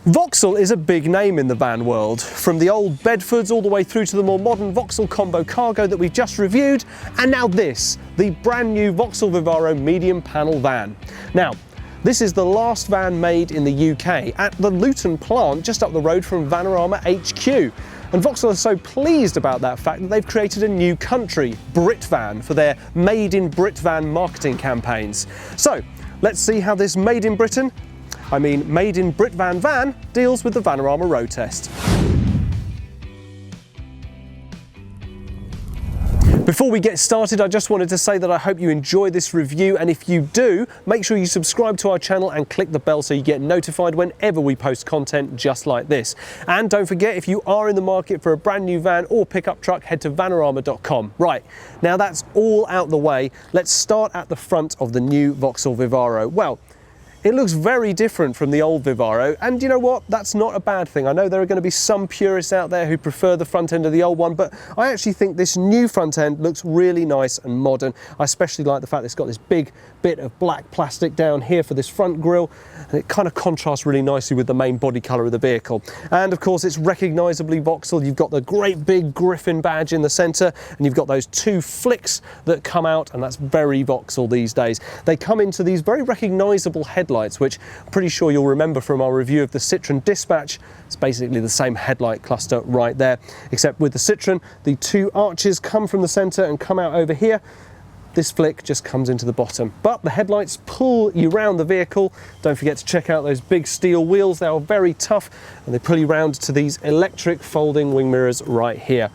Vauxhall is a big name in the van world, from the old Bedfords all the way through to the more modern Vauxhall Combo Cargo that we've just reviewed, and now this, the brand new Vauxhall Vivaro medium panel van. Now, this is the last van made in the UK at the Luton plant just up the road from Vanarama HQ. And Vauxhall are so pleased about that fact that they've created a new country, BritVan, for their Made in BritVan marketing campaigns. So, let's see how this Made in Britain, Made in BritVan van deals with the Vanarama Road Test. Before we get started, I just wanted to say that I hope you enjoy this review, and if you do, make sure you subscribe to our channel and click the bell so you get notified whenever we post content just like this. And don't forget, if you are in the market for a brand new van or pickup truck, head to vanarama.com. Right, now that's all out the way, let's start at the front of the new Vauxhall Vivaro. Well, it looks very different from the old Vivaro, and you know what? That's not a bad thing. I know there are going to be some purists out there who prefer the front end of the old one, but I actually think this new front end looks really nice and modern. I especially like the fact it's got this big bit of black plastic down here for this front grille, and it kind of contrasts really nicely with the main body colour of the vehicle. And of course, it's recognisably Vauxhall. You've got the great big Griffin badge in the centre, and you've got those two flicks that come out, and that's very Vauxhall these days. They come into these very recognisable headlights, which I'm pretty sure you'll remember from our review of the Citroën Dispatch. It's basically the same headlight cluster right there, except with the Citroën, the two arches come from the centre and come out over here. This flick just comes into the bottom, but the headlights pull you round the vehicle. Don't forget to check out those big steel wheels. They are very tough, and they pull you round to these electric folding wing mirrors right here.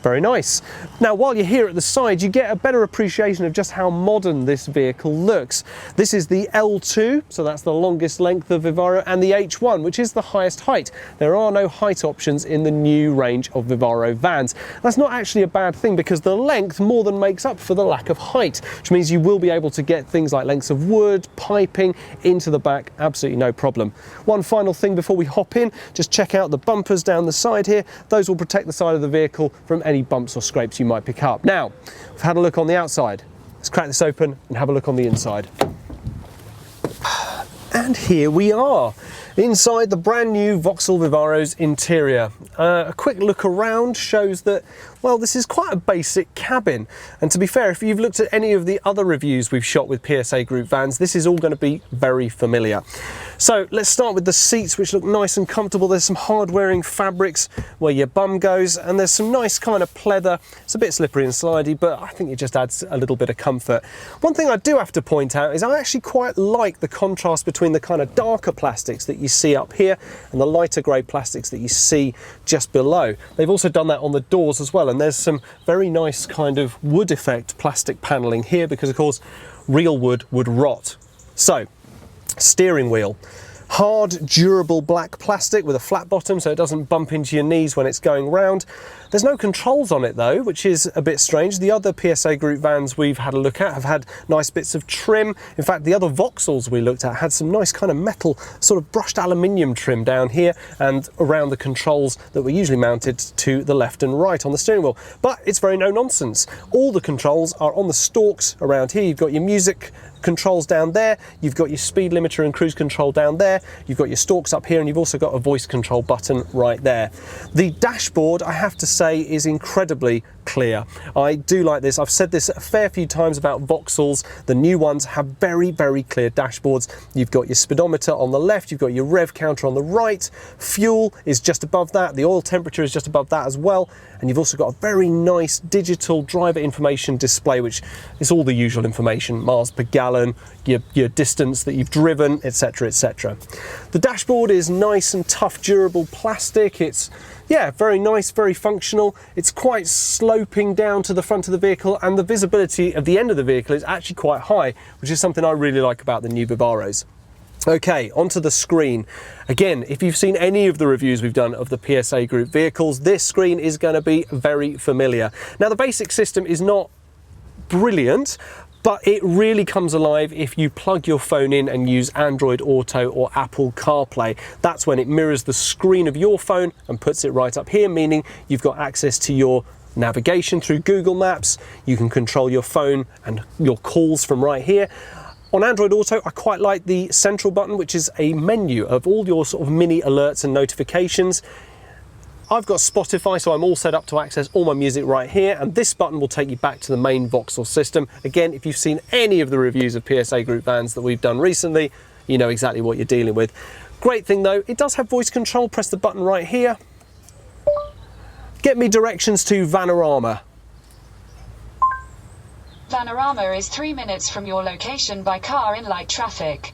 Very nice. Now, while you're here at the side, you get a better appreciation of just how modern this vehicle looks. This is the L2, so that's the longest length of Vivaro, and the H1, which is the highest height. There are no height options in the new range of Vivaro vans. That's not actually a bad thing, because the length more than makes up for the lack of height, which means you will be able to get things like lengths of wood, piping into the back, absolutely no problem. One final thing before we hop in, just check out the bumpers down the side here. Those will protect the side of the vehicle from any bumps or scrapes you might pick up. Now, we've had a look on the outside. Let's crack this open and have a look on the inside. And here we are, inside the brand new Vauxhall Vivaro's interior. A quick look around shows that, well, this is quite a basic cabin. And to be fair, if you've looked at any of the other reviews we've shot with PSA Group vans, this is all going to be very familiar. So let's start with the seats, which look nice and comfortable. There's some hard-wearing fabrics where your bum goes, and there's some nice kind of pleather. It's a bit slippery and slidey, but I think it just adds a little bit of comfort. One thing I do have to point out is I actually quite like the contrast between the kind of darker plastics that you see up here and the lighter grey plastics that you see just below. They've also done that on the doors as well, and there's some very nice kind of wood effect plastic panelling here, because of course real wood would rot. So, steering wheel, hard durable black plastic with a flat bottom so it doesn't bump into your knees when it's going round. There's no controls on it though, which is a bit strange. The other PSA Group vans we've had a look at have had nice bits of trim. In fact, the other Vauxhalls we looked at had some nice kind of metal, sort of brushed aluminium trim down here and around the controls that were usually mounted to the left and right on the steering wheel. But it's very no nonsense. All the controls are on the stalks around here. You've got your music controls down there, you've got your speed limiter and cruise control down there, you've got your stalks up here, and you've also got a voice control button right there. The dashboard, I have to say, is incredibly clear. I do like this. I've said this a fair few times about Vauxhalls. The new ones have very, very clear dashboards. You've got your speedometer on the left, you've got your rev counter on the right, fuel is just above that, the oil temperature is just above that as well, and you've also got a very nice digital driver information display, which is all the usual information, miles per gallon, your distance that you've driven, etc, etc. The dashboard is nice and tough, durable plastic. It's, yeah, very nice, very functional. It's quite sloping down to the front of the vehicle, and the visibility of the end of the vehicle is actually quite high, which is something I really like about the new Vivaros. Okay, onto the screen. Again, if you've seen any of the reviews we've done of the PSA Group vehicles, this screen is going to be very familiar. Now, the basic system is not brilliant, but it really comes alive if you plug your phone in and use Android Auto or Apple CarPlay. That's when it mirrors the screen of your phone and puts it right up here, meaning you've got access to your navigation through Google Maps. You can control your phone and your calls from right here. On Android Auto, I quite like the central button, which is a menu of all your sort of mini alerts and notifications. I've got Spotify, so I'm all set up to access all my music right here, and this button will take you back to the main Vauxhall system. Again, if you've seen any of the reviews of PSA Group vans that we've done recently, you know exactly what you're dealing with. Great thing though, it does have voice control. Press the button right here. Get me directions to Vanarama. Vanarama is 3 minutes from your location by car in light traffic.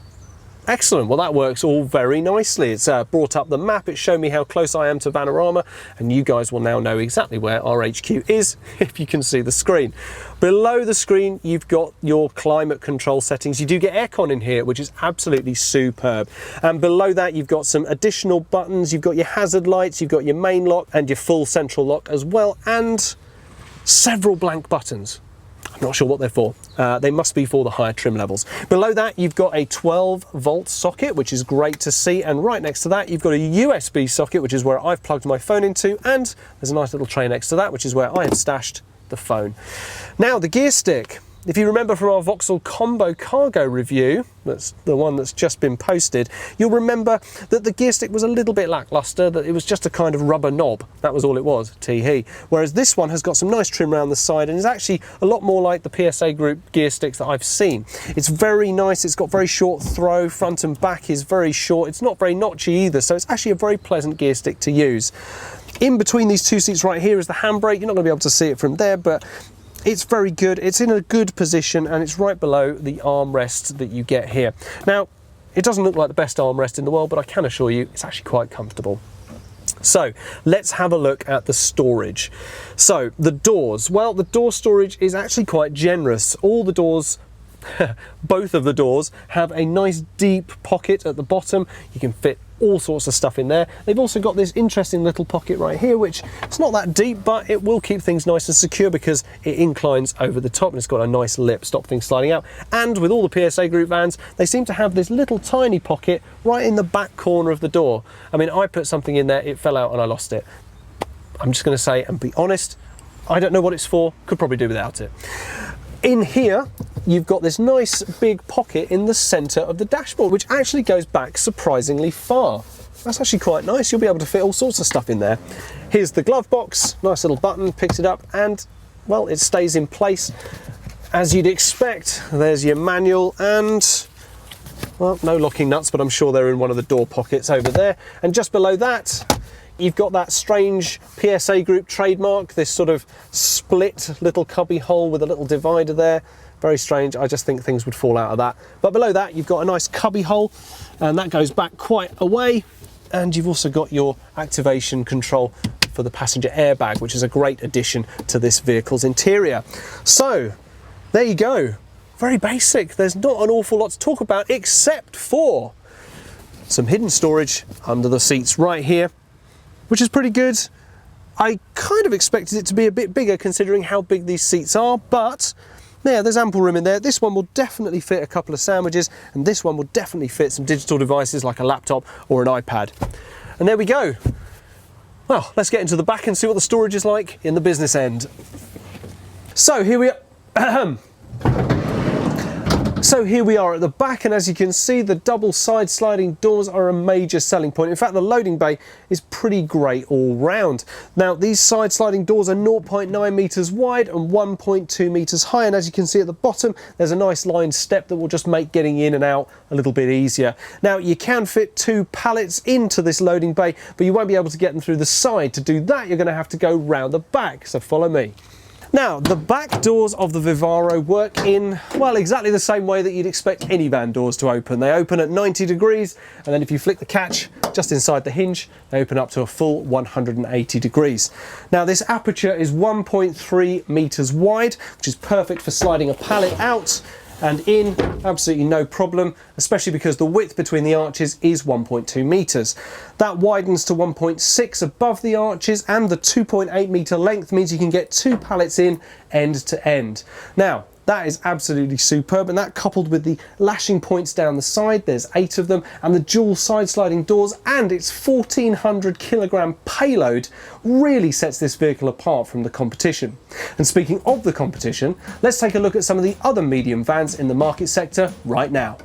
Excellent, well that works all very nicely. It's brought up the map, it's shown me how close I am to Vanarama, and you guys will now know exactly where our HQ is if you can see the screen. Below the screen you've got your climate control settings. You do get aircon in here, which is absolutely superb. And below that you've got some additional buttons. You've got your hazard lights, you've got your main lock and your full central lock as well, and several blank buttons. I'm not sure what they're for. They must be for the higher trim levels. Below that, you've got a 12-volt socket, which is great to see. And right next to that, you've got a USB socket, which is where I've plugged my phone into. And there's a nice little tray next to that, which is where I have stashed the phone. Now, the gear stick. If you remember from our Vauxhall Combo Cargo review, that's the one that's just been posted, you'll remember that the gear stick was a little bit lackluster, that it was just a kind of rubber knob. That was all it was, tee-hee. Whereas this one has got some nice trim around the side and is actually a lot more like the PSA Group gear sticks that I've seen. It's very nice, it's got very short throw, front and back is very short, it's not very notchy either, so it's actually a very pleasant gear stick to use. In between these two seats right here is the handbrake. You're not going to be able to see it from there, but it's very good, it's in a good position, and it's right below the armrest that you get here. Now, it doesn't look like the best armrest in the world, but I can assure you it's actually quite comfortable. So let's have a look at the storage. So the doors, well, the door storage is actually quite generous. All the doors, both of the doors, have a nice deep pocket at the bottom. You can fit all sorts of stuff in there. They've also got this interesting little pocket right here, which it's not that deep, but it will keep things nice and secure because it inclines over the top and it's got a nice lip, stop things sliding out. And with all the PSA Group vans, they seem to have this little tiny pocket right in the back corner of the door. I mean, I put something in there, it fell out and I lost it. I'm just going to say and be honest, I don't know what it's for, could probably do without it. In here, you've got this nice big pocket in the centre of the dashboard, which actually goes back surprisingly far. That's actually quite nice. You'll be able to fit all sorts of stuff in there. Here's the glove box, nice little button, picks it up, and, well, it stays in place as you'd expect. There's your manual and, well, no locking nuts, but I'm sure they're in one of the door pockets over there. And just below that, you've got that strange PSA Group trademark, this sort of split little cubby hole with a little divider there. Very strange, I just think things would fall out of that. But below that, you've got a nice cubby hole, and that goes back quite a way. And you've also got your activation control for the passenger airbag, which is a great addition to this vehicle's interior. So, there you go. Very basic. There's not an awful lot to talk about, except for some hidden storage under the seats right here, which is pretty good. I kind of expected it to be a bit bigger considering how big these seats are, but yeah, there's ample room in there. This one will definitely fit a couple of sandwiches, and this one will definitely fit some digital devices like a laptop or an iPad. And there we go. Well, let's get into the back and see what the storage is like in the business end. So here we are. So here we are at the back, and as you can see, the double side sliding doors are a major selling point. In fact, the loading bay is pretty great all round. Now, these side sliding doors are 0.9 meters wide and 1.2 meters high, and as you can see at the bottom, there's a nice lined step that will just make getting in and out a little bit easier. Now, you can fit 2 pallets into this loading bay, but you won't be able to get them through the side. To do that, you're going to have to go round the back, so follow me. Now, the back doors of the Vivaro work in, well, exactly the same way that you'd expect any van doors to open. They open at 90 degrees, and then if you flick the catch just inside the hinge, they open up to a full 180 degrees. Now, this aperture is 1.3 meters wide, which is perfect for sliding a pallet out and in, absolutely no problem, especially because the width between the arches is 1.2 meters. That widens to 1.6 above the arches, and the 2.8 meter length means you can get 2 pallets in end to end. Now, That is absolutely superb, and that coupled with the lashing points down the side, there's 8 of them, and the dual side sliding doors and its 1400 kilogram payload really sets this vehicle apart from the competition. And speaking of the competition, let's take a look at some of the other medium vans in the market sector right now.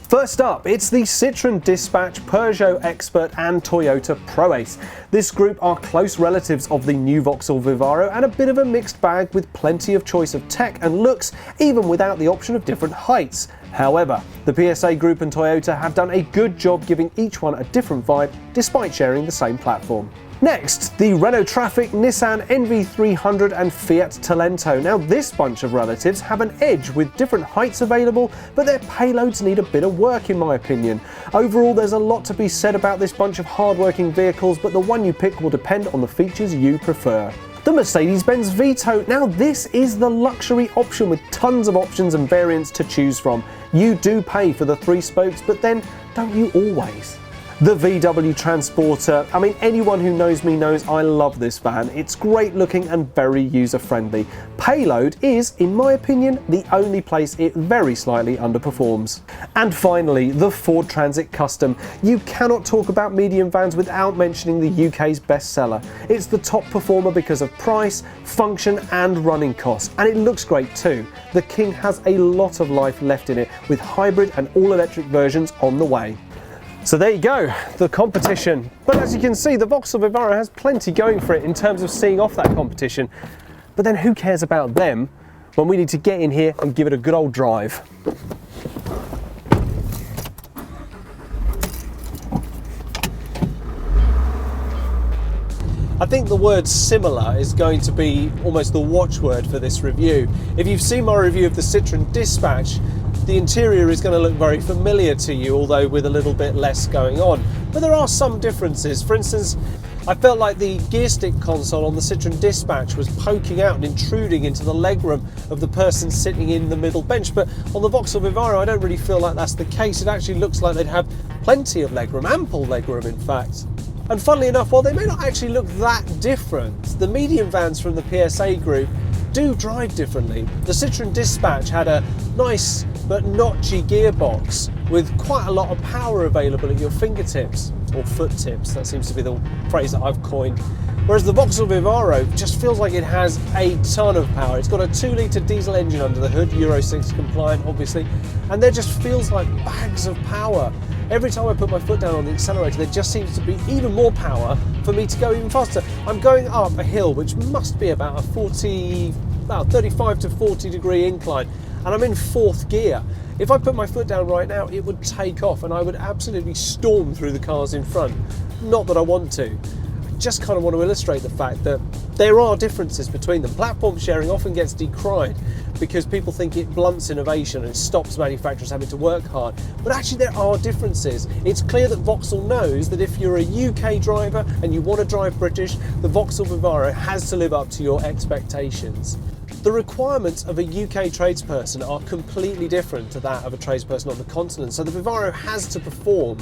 First up, it's the Citroën Dispatch, Peugeot Expert and Toyota ProAce. This group are close relatives of the new Vauxhall Vivaro and a bit of a mixed bag with plenty of choice of tech and looks, even without the option of different heights. However, the PSA Group and Toyota have done a good job giving each one a different vibe despite sharing the same platform. Next, the Renault Trafic, Nissan NV300 and Fiat Talento. Now this bunch of relatives have an edge with different heights available, but their payloads need a bit of work in my opinion. Overall, there's a lot to be said about this bunch of hard-working vehicles, but the one you pick will depend on the features you prefer. The Mercedes-Benz Vito. Now this is the luxury option with tons of options and variants to choose from. You do pay for the 3 spokes, but then don't you always? The VW Transporter. I mean, anyone who knows me knows I love this van. It's great looking and very user friendly. Payload is, in my opinion, the only place it very slightly underperforms. And finally, the Ford Transit Custom. You cannot talk about medium vans without mentioning the UK's bestseller. It's the top performer because of price, function and running costs, and it looks great too. The King has a lot of life left in it, with hybrid and all-electric versions on the way. So there you go, the competition. But as you can see, the Vauxhall Vivaro has plenty going for it in terms of seeing off that competition. But then who cares about them when we need to get in here and give it a good old drive? I think the word similar is going to be almost the watchword for this review. If you've seen my review of the Citroën Dispatch, the interior is going to look very familiar to you, although with a little bit less going on. But there are some differences. For instance, I felt like the gear stick console on the Citroën Dispatch was poking out and intruding into the legroom of the person sitting in the middle bench. But on the Vauxhall Vivaro, I don't really feel like that's the case. It actually looks like they'd have plenty of legroom, ample legroom in fact. And funnily enough, while they may not actually look that different, the medium vans from the PSA Group do drive differently. The Citroën Dispatch had a nice but notchy gearbox with quite a lot of power available at your fingertips, or foot tips, that seems to be the phrase that I've coined. Whereas the Vauxhall Vivaro just feels like it has a ton of power. It's got a 2-litre diesel engine under the hood, Euro 6 compliant obviously, and there just feels like bags of power. Every time I put my foot down on the accelerator, there just seems to be even more power for me to go even faster. I'm going up a hill which must be about a 35 to 40 degree incline, and I'm in 4th gear. If I put my foot down right now, it would take off and I would absolutely storm through the cars in front. Not that I want to. I just kind of want to illustrate the fact that there are differences between them. Platform sharing often gets decried because people think it blunts innovation and stops manufacturers having to work hard. But actually there are differences. It's clear that Vauxhall knows that if you're a UK driver and you want to drive British, the Vauxhall Vivaro has to live up to your expectations. The requirements of a UK tradesperson are completely different to that of a tradesperson on the continent, so the Vivaro has to perform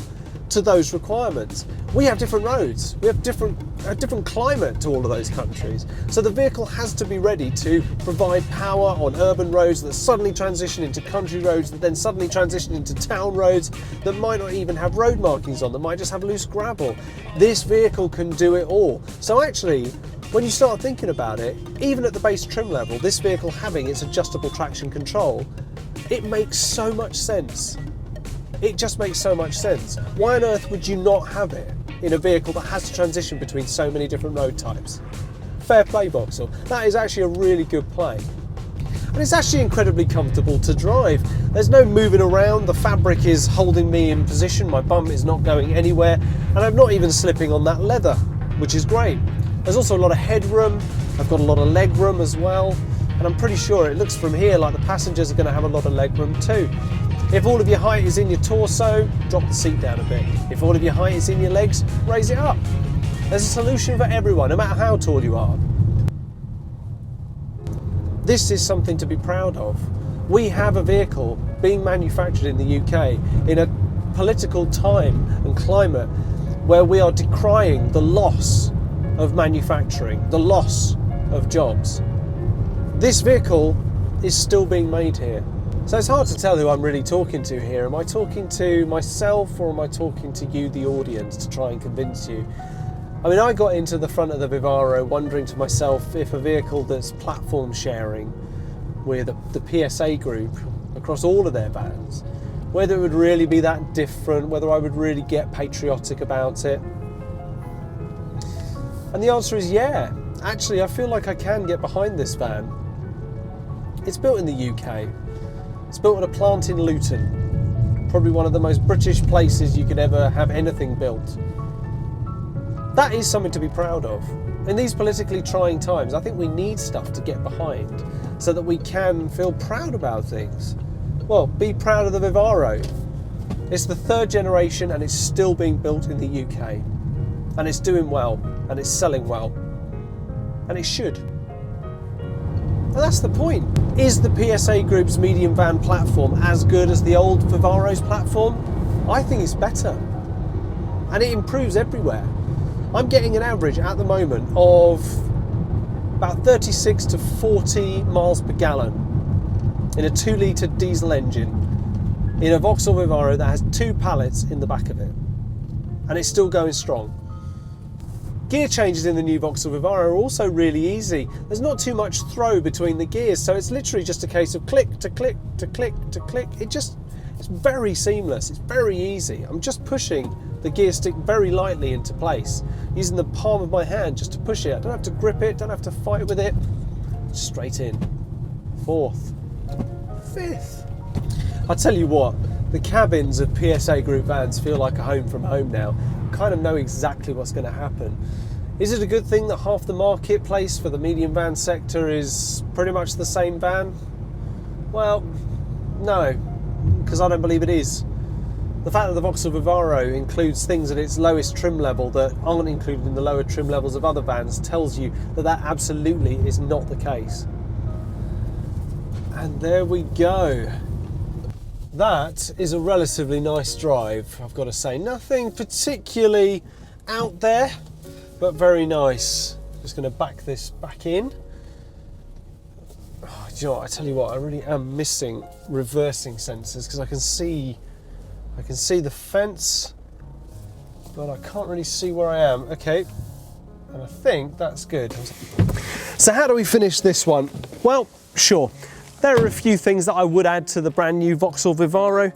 to those requirements. We have different roads, we have a different climate to all of those countries, so the vehicle has to be ready to provide power on urban roads that suddenly transition into country roads, that then suddenly transition into town roads that might not even have road markings on, that might just have loose gravel. This vehicle can do it all. So actually, when you start thinking about it, even at the base trim level, this vehicle having its adjustable traction control, it makes so much sense. It just makes so much sense. Why on earth would you not have it in a vehicle that has to transition between so many different road types? Fair play, Vauxhall. That is actually a really good play. And it's actually incredibly comfortable to drive. There's no moving around, the fabric is holding me in position, my bum is not going anywhere, and I'm not even slipping on that leather, which is great. There's also a lot of headroom, I've got a lot of leg room as well, and I'm pretty sure it looks from here like the passengers are going to have a lot of leg room too. If all of your height is in your torso, drop the seat down a bit. If all of your height is in your legs, raise it up. There's a solution for everyone, no matter how tall you are. This is something to be proud of. We have a vehicle being manufactured in the UK in a political time and climate where we are decrying the loss of manufacturing, the loss of jobs. This vehicle is still being made here. So it's hard to tell who I'm really talking to here. Am I talking to myself or am I talking to you, the audience, to try and convince you? I mean, I got into the front of the Vivaro wondering to myself if a vehicle that's platform sharing with the PSA group across all of their vans, whether it would really be that different, whether I would really get patriotic about it. And the answer is yeah. Actually, I feel like I can get behind this van. It's built in the UK. It's built at a plant in Luton, probably one of the most British places you could ever have anything built. That is something to be proud of. In these politically trying times, I think we need stuff to get behind so that we can feel proud about things. Well, be proud of the Vivaro. It's the 3rd generation and it's still being built in the UK. And it's doing well, and it's selling well. And it should. And that's the point. Is the PSA Group's medium van platform as good as the old Vivaro's platform? I think it's better. And it improves everywhere. I'm getting an average at the moment of about 36 to 40 miles per gallon in a 2-litre diesel engine in a Vauxhall Vivaro that has 2 pallets in the back of it. And it's still going strong. Gear changes in the new Vauxhall Vivaro are also really easy. There's not too much throw between the gears, so it's literally just a case of click to click to click to click. It's very seamless, it's very easy. I'm just pushing the gear stick very lightly into place, using the palm of my hand just to push it. I don't have to grip it, don't have to fight with it. Straight in. 4th. 5th. I'll tell you what, the cabins of PSA Group vans feel like a home from home now. Kind of know exactly what's going to happen. Is it a good thing that half the marketplace for the medium van sector is pretty much the same van? Well, no, because I don't believe it is. The fact that the Vauxhall Vivaro includes things at its lowest trim level that aren't included in the lower trim levels of other vans tells you that that absolutely is not the case. And there we go. That is a relatively nice drive, I've got to say. Nothing particularly out there, but very nice. Just going to back this back in. Oh, do you know what? I tell you what, I really am missing reversing sensors because I can see the fence, but I can't really see where I am. Okay, and I think that's good. So how do we finish this one? Well, sure. There are a few things that I would add to the brand new Vauxhall Vivaro,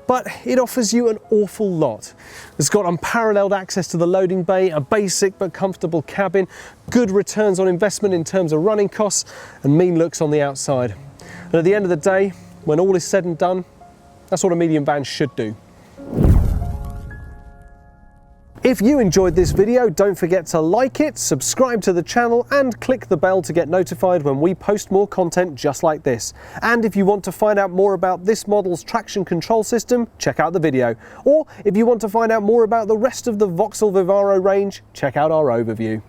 but it offers you an awful lot. It's got unparalleled access to the loading bay, a basic but comfortable cabin, good returns on investment in terms of running costs, and mean looks on the outside. And at the end of the day, when all is said and done, that's what a medium van should do. If you enjoyed this video, don't forget to like it, subscribe to the channel and click the bell to get notified when we post more content just like this. And if you want to find out more about this model's traction control system, check out the video. Or if you want to find out more about the rest of the Vauxhall Vivaro range, check out our overview.